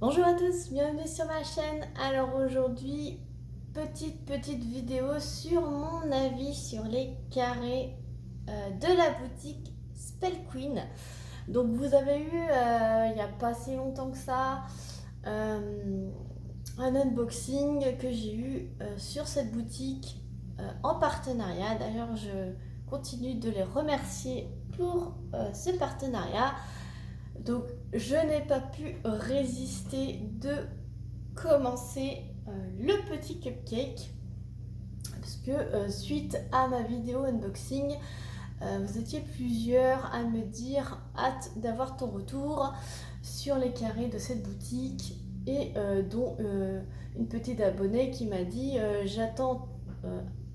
Bonjour à tous, bienvenue sur ma chaîne. Alors aujourd'hui, petite vidéo sur mon avis sur les carrés de la boutique Spell Queen. Donc vous avez eu, il n'y a pas si longtemps que ça, un unboxing que j'ai eu sur cette boutique en partenariat. D'ailleurs, je continue de les remercier pour ce partenariat. Donc je n'ai pas pu résister de commencer le petit cupcake parce que suite à ma vidéo unboxing, vous étiez plusieurs à me dire hâte d'avoir ton retour sur les carrés de cette boutique et dont une petite abonnée qui m'a dit j'attends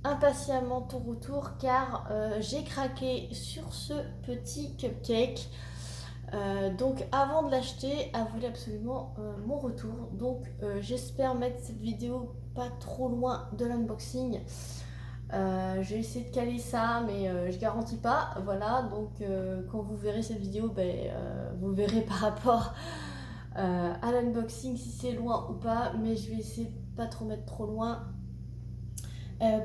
impatiemment ton retour car j'ai craqué sur ce petit cupcake. Donc avant de l'acheter, elle voulait absolument mon retour. Donc j'espère mettre cette vidéo pas trop loin de l'unboxing. J'ai essayé de caler ça, mais je garantis pas. Voilà, donc quand vous verrez cette vidéo, vous verrez par rapport à l'unboxing si c'est loin ou pas. Mais je vais essayer de pas trop mettre trop loin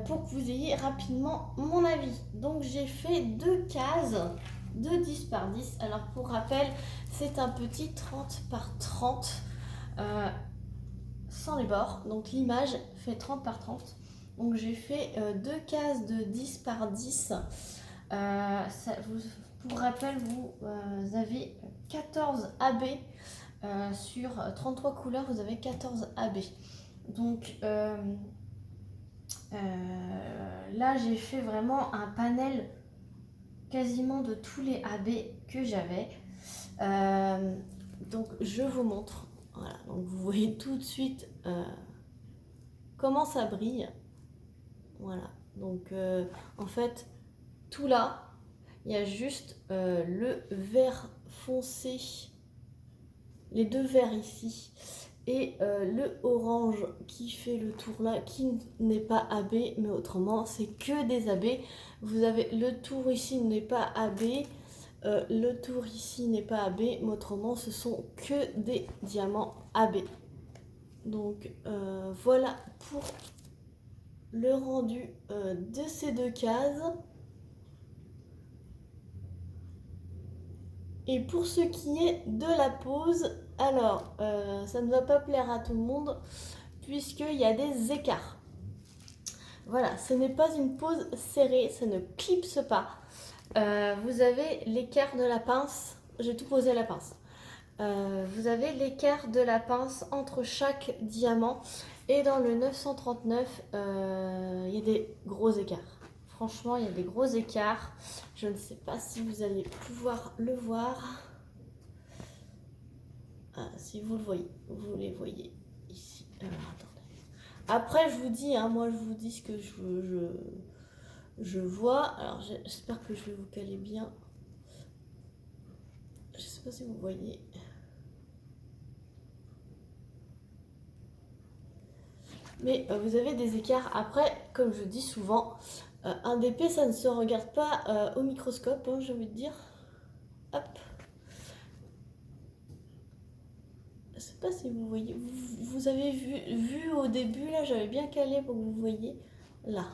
pour que vous ayez rapidement mon avis. Donc j'ai fait deux cases de 10 par 10. Alors pour rappel, c'est un petit 30 par 30 sans les bords. Donc l'image fait 30 par 30. Donc j'ai fait deux cases de 10 par 10. Pour rappel, vous avez 14 AB. Sur 33 couleurs, vous avez 14 AB. Donc là, j'ai fait vraiment un panel quasiment de tous les AB que j'avais. Donc je vous montre. Voilà, donc vous voyez tout de suite comment ça brille. Voilà, donc en fait, tout là, il y a juste le vert foncé, les deux verts ici, et le orange qui fait le tour là, qui n'est pas AB, mais autrement, c'est que des AB. Vous avez le tour ici n'est pas AB, le tour ici n'est pas AB, mais autrement, ce sont que des diamants AB. Donc voilà pour le rendu de ces deux cases. Et pour ce qui est de la pose, alors ça ne va pas plaire à tout le monde puisqu'il y a des écarts. Voilà, ce n'est pas une pose serrée, ça ne clipse pas. Vous avez l'écart de la pince, j'ai tout posé à la pince. Vous avez l'écart de la pince entre chaque diamant et dans le 939, il y a des gros écarts. Franchement, il y a des gros écarts. Je ne sais pas si vous allez pouvoir le voir. Ah, si vous le voyez, vous les voyez ici. Alors, attendez. Après, je vous dis, hein, moi je vous dis ce que je vois. Alors, j'espère que je vais vous caler bien. Je ne sais pas si vous voyez. Mais vous avez des écarts. Après, comme je dis souvent, un DP, ça ne se regarde pas au microscope, hein, j'ai envie de dire. Hop. Je ne sais pas si vous voyez. Vous avez vu au début, là, j'avais bien calé pour que vous voyez. Là.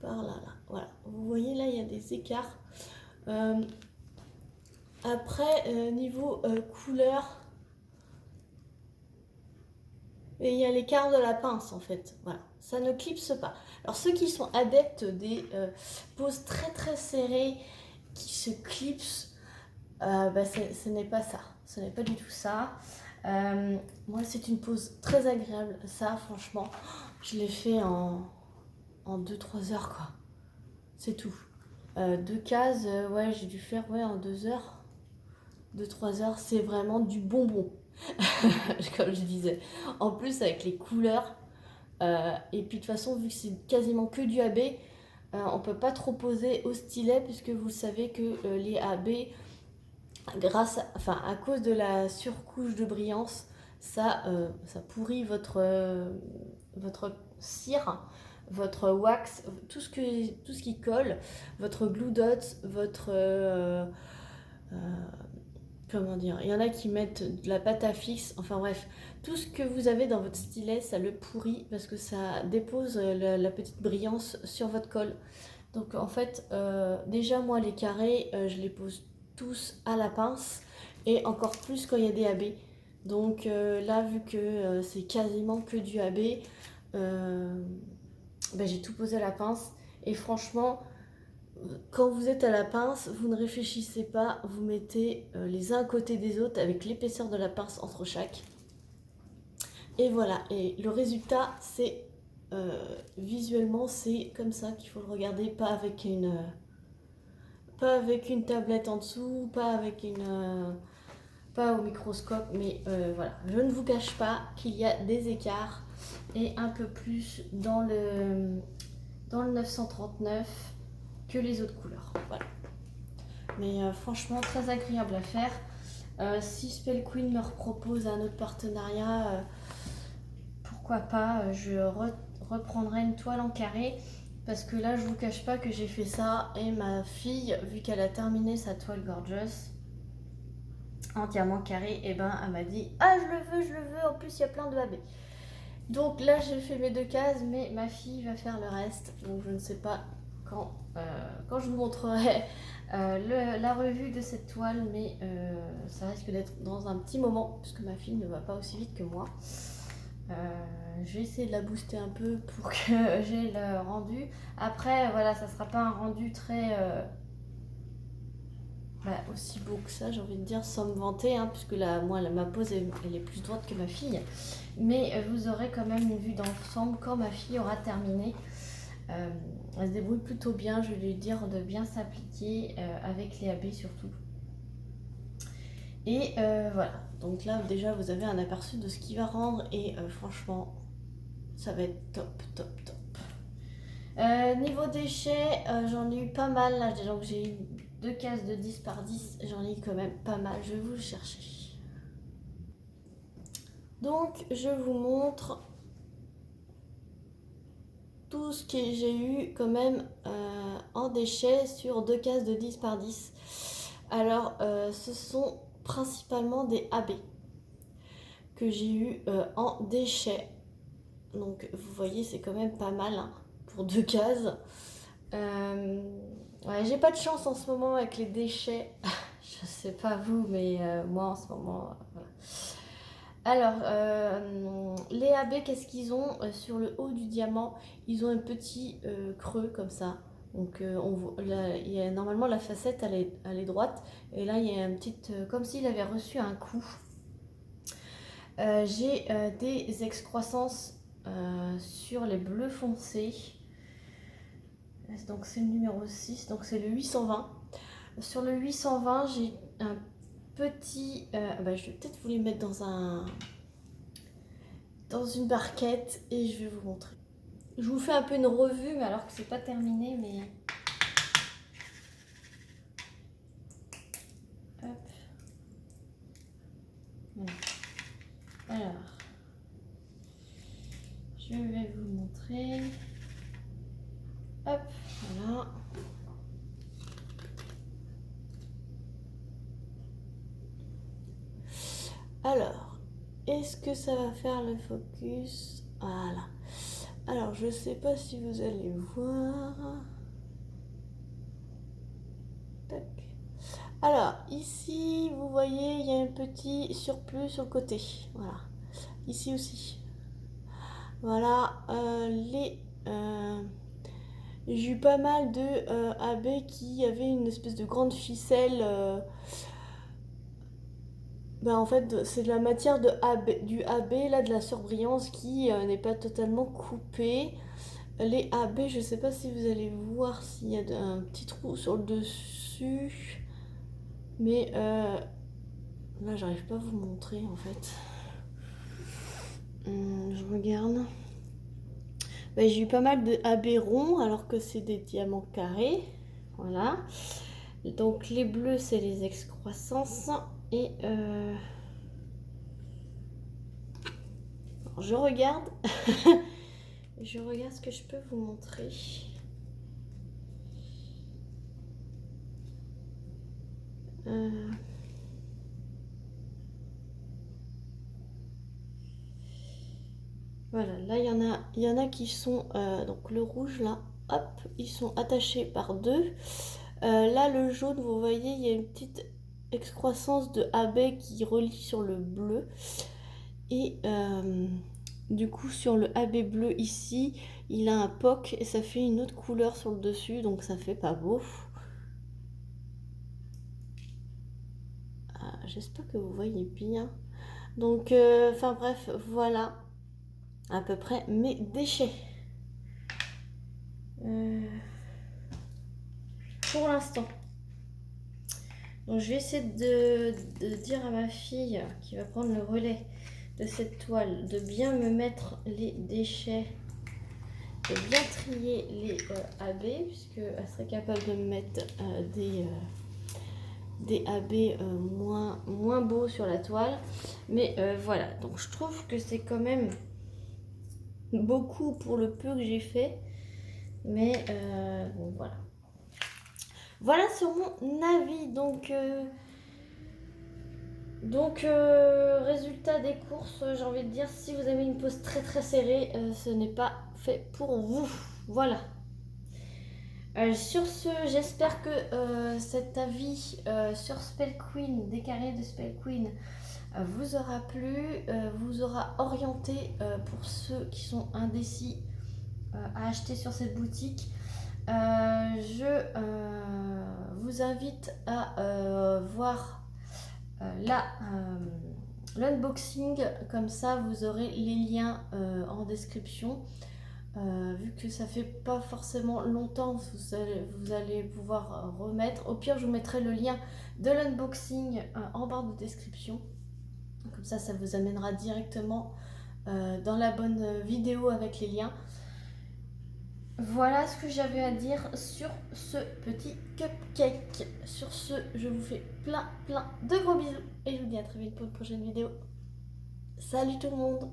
Par là, là. Voilà. Vous voyez, là, il y a des écarts. Après, niveau couleur, et il y a l'écart de la pince en fait, voilà, ça ne clipse pas. Alors ceux qui sont adeptes des poses très serrées qui se clipsent, ce n'est pas ça, ce n'est pas du tout ça. Moi c'est une pose très agréable, ça franchement, je l'ai fait en 2-3 heures quoi, c'est tout. Deux cases, ouais j'ai dû faire en 2 heures, 2-3 heures, c'est vraiment du bonbon. Comme je disais. En plus, avec les couleurs. Et puis de toute façon, vu que c'est quasiment que du AB, on peut pas trop poser au stylet, puisque vous savez que les AB, à cause de la surcouche de brillance, ça pourrit votre cire, votre wax, tout ce qui colle, votre glue dot, votre comment dire, il y en a qui mettent de la pâte à fixe, enfin bref, tout ce que vous avez dans votre stylet, ça le pourrit parce que ça dépose la petite brillance sur votre colle. Donc en fait, déjà moi les carrés, je les pose tous à la pince et encore plus quand il y a des AB. Donc là, vu que c'est quasiment que du AB, ben, j'ai tout posé à la pince. Et franchement, quand vous êtes à la pince, vous ne réfléchissez pas, vous mettez les uns à côté des autres avec l'épaisseur de la pince entre chaque. Et voilà, et le résultat, c'est visuellement, c'est comme ça qu'il faut le regarder, pas avec une tablette en dessous, pas au microscope, mais voilà. Je ne vous cache pas qu'il y a des écarts et un peu plus dans le 939 que les autres couleurs. Voilà. Mais franchement, très agréable à faire. Si Spell Queen me repropose un autre partenariat, pourquoi pas, je reprendrai une toile en carré. Parce que là, je vous cache pas que j'ai fait ça et ma fille, vu qu'elle a terminé sa toile Gorgeous entièrement carré, et ben elle m'a dit ah je le veux, en plus il y a plein de AB. Donc là j'ai fait mes 2 cases, mais ma fille va faire le reste, donc je ne sais pas quand je vous montrerai la revue de cette toile, mais ça risque d'être dans un petit moment puisque ma fille ne va pas aussi vite que moi. Je vais essayer de la booster un peu pour que j'ai le rendu. Après voilà, ça sera pas un rendu très aussi beau que ça, j'ai envie de dire, sans me vanter, hein, puisque ma pose elle est plus droite que ma fille. Mais vous aurez quand même une vue d'ensemble quand ma fille aura terminé. Elle se débrouille plutôt bien, je vais lui dire de bien s'appliquer avec les AB surtout. Et voilà, donc là déjà vous avez un aperçu de ce qu'il va rendre et franchement, ça va être top, top, top. Niveau déchets, j'en ai eu pas mal là, donc j'ai eu 2 cases de 10 par 10, j'en ai quand même pas mal, je vais vous le chercher. Donc je vous montre tout ce que j'ai eu quand même en déchets sur 2 cases de 10 par 10. Alors ce sont principalement des AB que j'ai eu en déchets. Donc vous voyez c'est quand même pas mal hein, pour 2 cases. Ouais, j'ai pas de chance en ce moment avec les déchets. Je sais pas vous, mais moi en ce moment, voilà. Alors, les AB, qu'est-ce qu'ils ont sur le haut du diamant? Ils ont un petit creux comme ça. Donc, normalement la facette elle est droite. Et là, il y a un petit. Comme s'il avait reçu un coup. J'ai des excroissances sur les bleus foncés. Donc c'est le numéro 6, donc c'est le 820. Sur le 820, j'ai un petit... je vais peut-être vous les mettre dans une barquette et je vais vous montrer. Je vous fais un peu une revue, mais alors que c'est pas terminé, mais... Hop. Voilà. Alors, je vais vous montrer. Hop, voilà. Alors, est-ce que ça va faire le focus? Voilà. Alors, je sais pas si vous allez voir. Tac. Alors, ici, vous voyez, il y a un petit surplus sur le côté. Voilà. Ici aussi. Voilà. J'ai eu pas mal de AB qui avaient une espèce de grande ficelle. En fait, c'est de la matière du AB, là, de la surbrillance qui n'est pas totalement coupée. Les AB, je sais pas si vous allez voir s'il y a un petit trou sur le dessus. Mais là, j'arrive pas à vous montrer en fait. Je regarde. J'ai eu pas mal de AB ronds alors que c'est des diamants carrés. Voilà. Donc les bleus, c'est les excroissances. Et je regarde. Je regarde ce que je peux vous montrer. Voilà, là il y en a qui sont, donc le rouge là, hop, ils sont attachés par deux. Là le jaune, vous voyez, il y a une petite excroissance de abeille qui relie sur le bleu. Et du coup sur le AB bleu ici, il a un POC et ça fait une autre couleur sur le dessus, donc ça fait pas beau. Ah, j'espère que vous voyez bien. Donc, enfin bref, voilà à peu près mes déchets. Pour l'instant. Donc je vais essayer de dire à ma fille qui va prendre le relais de cette toile de bien me mettre les déchets, de bien trier les AB, puisqu'elle serait capable de me mettre des AB moins beaux sur la toile. Mais voilà, donc je trouve que c'est quand même beaucoup pour le peu que j'ai fait. Mais bon, voilà. Voilà sur mon avis. Donc résultat des courses, j'ai envie de dire, si vous avez une pause très très serrée, ce n'est pas fait pour vous. Voilà. Sur ce, j'espère que cet avis sur Spell Queen, des carrés de Spell Queen, vous aura plu, vous aura orienté pour ceux qui sont indécis à acheter sur cette boutique. Je vous invite à voir l'unboxing, comme ça vous aurez les liens en description. Vu que ça fait pas forcément longtemps, vous allez pouvoir remettre. Au pire, je vous mettrai le lien de l'unboxing en barre de description. Comme ça vous amènera directement dans la bonne vidéo avec les liens. Voilà ce que j'avais à dire sur ce petit cupcake. Sur ce, je vous fais plein de gros bisous et je vous dis à très vite pour une prochaine vidéo. Salut tout le monde!